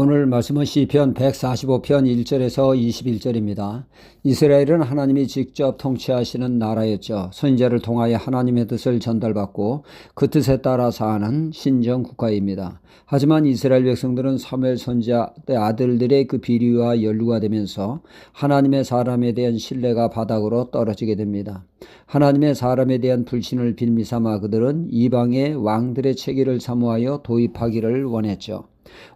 오늘 말씀은 시편 145편 1절에서 21절입니다. 이스라엘은 하나님이 직접 통치하시는 나라였죠. 선지자를 통하여 하나님의 뜻을 전달받고 그 뜻에 따라 사는 신정 국가입니다. 하지만 이스라엘 백성들은 사무엘 선지자 아들들의 그 비리와 연루가 되면서 하나님의 사람에 대한 신뢰가 바닥으로 떨어지게 됩니다. 하나님의 사람에 대한 불신을 빌미삼아 그들은 이방의 왕들의 체계를 사모하여 도입하기를 원했죠.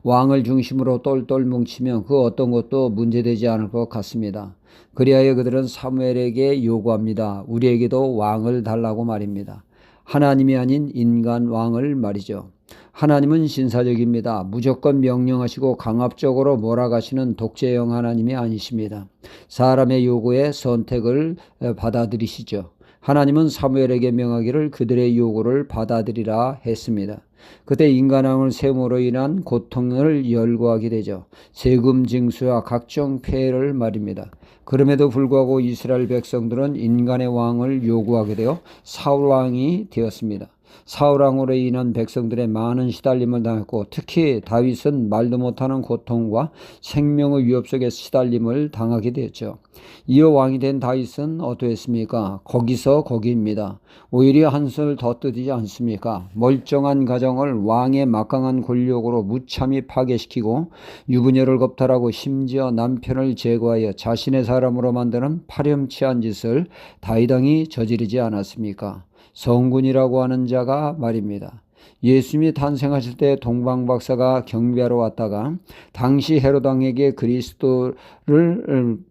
왕을 중심으로 똘똘 뭉치면 그 어떤 것도 문제되지 않을 것 같습니다. 그리하여 그들은 사무엘에게 요구합니다. 우리에게도 왕을 달라고 말입니다. 하나님이 아닌 인간 왕을 말이죠. 하나님은 신사적입니다. 무조건 명령하시고 강압적으로 몰아가시는 독재형 하나님이 아니십니다. 사람의 요구에 선택을 받아들이시죠. 하나님은 사무엘에게 명하기를 그들의 요구를 받아들이라 했습니다. 그때 인간왕을 세움으로 인한 고통을 열거하게 되죠. 세금 징수와 각종 폐해를 말입니다. 그럼에도 불구하고 이스라엘 백성들은 인간의 왕을 요구하게 되어 사울왕이 되었습니다. 사울왕으로 인한 백성들의 많은 시달림을 당했고 특히 다윗은 말도 못하는 고통과 생명의 위협 속에 시달림을 당하게 되었죠. 이어 왕이 된 다윗은 어떠했습니까? 거기서 거기입니다. 오히려 한술 더 뜨지 않습니까? 멀쩡한 가정을 왕의 막강한 권력으로 무참히 파괴시키고 유부녀를 겁탈하고 심지어 남편을 제거하여 자신의 사람으로 만드는 파렴치한 짓을 다윗 왕이 저지르지 않았습니까? 성군이라고 하는 자가 말입니다. 예수님이 탄생하실 때 동방박사가 경배하러 왔다가 당시 헤롯 왕에게 그리스도를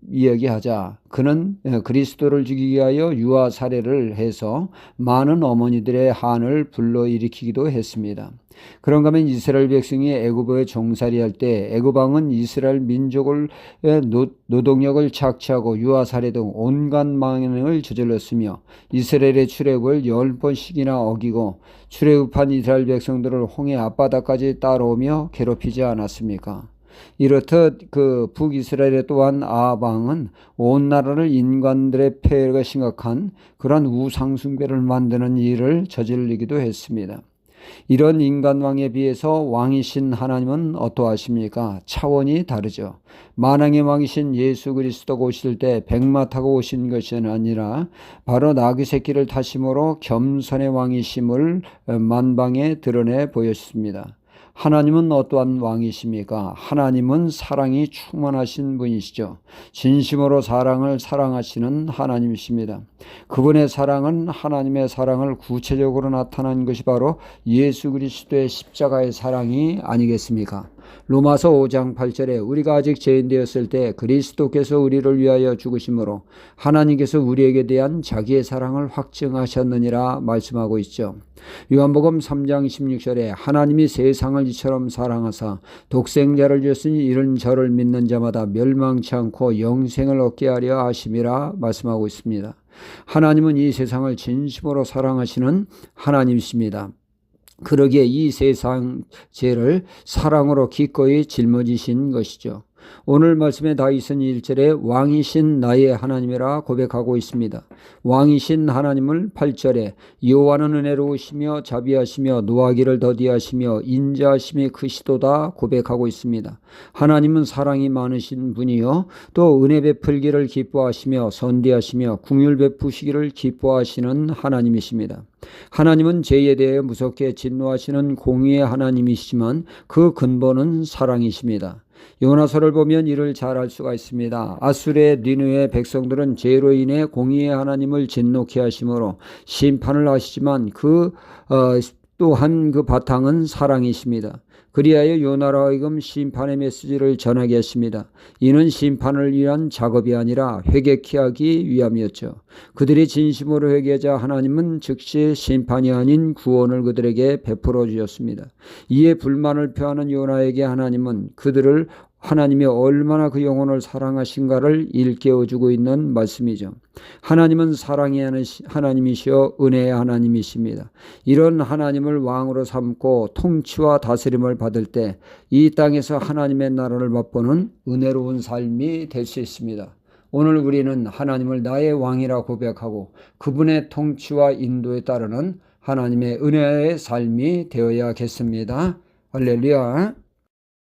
이야기하자 그는 그리스도를 죽이기 위하여 유아 살해를 해서 많은 어머니들의 한을 불러일으키기도 했습니다. 그런가 하면 이스라엘 백성이 애굽에 종살이할 때 애굽 왕은 이스라엘 민족을 노동력을 착취하고 유아 살해 등 온갖 망행을 저질렀으며 이스라엘의 출애굽을 10번씩이나 어기고 출애굽한 이스라엘 백성들을 홍해 앞바다까지 따라오며 괴롭히지 않았습니까? 이렇듯 그 북이스라엘의 또한 아합 왕은 온 나라를 인간들의 폐해가 심각한 그러한 우상숭배를 만드는 일을 저지르기도 했습니다. 이런 인간왕에 비해서 왕이신 하나님은 어떠하십니까? 차원이 다르죠. 만왕의 왕이신 예수 그리스도가 오실 때 백마 타고 오신 것이 아니라 바로 나귀 새끼를 타심으로 겸손의 왕이심을 만방에 드러내 보였습니다. 하나님은 어떠한 왕이십니까? 하나님은 사랑이 충만하신 분이시죠. 진심으로 사랑을 사랑하시는 하나님이십니다. 그분의 사랑은 하나님의 사랑을 구체적으로 나타난 것이 바로 예수 그리스도의 십자가의 사랑이 아니겠습니까? 로마서 5장 8절에 우리가 아직 죄인 되었을 때 그리스도께서 우리를 위하여 죽으심으로 하나님께서 우리에게 대한 자기의 사랑을 확증하셨느니라 말씀하고 있죠. 요한복음 3장 16절에 하나님이 세상을 이처럼 사랑하사 독생자를 주셨으니 이런 저를 믿는 자마다 멸망치 않고 영생을 얻게 하려 하심이라 말씀하고 있습니다. 하나님은 이 세상을 진심으로 사랑하시는 하나님이십니다. 그러기에 이 세상 죄를 사랑으로 기꺼이 짊어지신 것이죠. 오늘 말씀의 다윗은 1절에 왕이신 나의 하나님이라 고백하고 있습니다. 왕이신 하나님을 8절에 여호와는 은혜로우시며 자비하시며 노하기를 더디하시며 인자하심이 크시도다 고백하고 있습니다. 하나님은 사랑이 많으신 분이요 또 은혜 베풀기를 기뻐하시며 선대하시며 긍휼 베푸시기를 기뻐하시는 하나님이십니다. 하나님은 죄에 대해 무섭게 진노하시는 공의의 하나님이시지만 그 근본은 사랑이십니다. 요나서를 보면 이를 잘 알 수가 있습니다. 아수르의 니느웨 백성들은 죄로 인해 공의의 하나님을 진노케 하심으로 심판을 하시지만 또한 그 바탕은 사랑이십니다. 그리하여 요나로 하여금 심판의 메시지를 전하게 하십니다. 이는 심판을 위한 작업이 아니라 회개케 하기 위함이었죠. 그들이 진심으로 회개하자 하나님은 즉시 심판이 아닌 구원을 그들에게 베풀어 주셨습니다. 이에 불만을 표하는 요나에게 하나님은 그들을 하나님이 얼마나 그 영혼을 사랑하신가를 일깨워주고 있는 말씀이죠. 하나님은 사랑의 하나님이시여 은혜의 하나님이십니다. 이런 하나님을 왕으로 삼고 통치와 다스림을 받을 때 이 땅에서 하나님의 나라를 맛보는 은혜로운 삶이 될 수 있습니다. 오늘 우리는 하나님을 나의 왕이라 고백하고 그분의 통치와 인도에 따르는 하나님의 은혜의 삶이 되어야겠습니다. 할렐루야.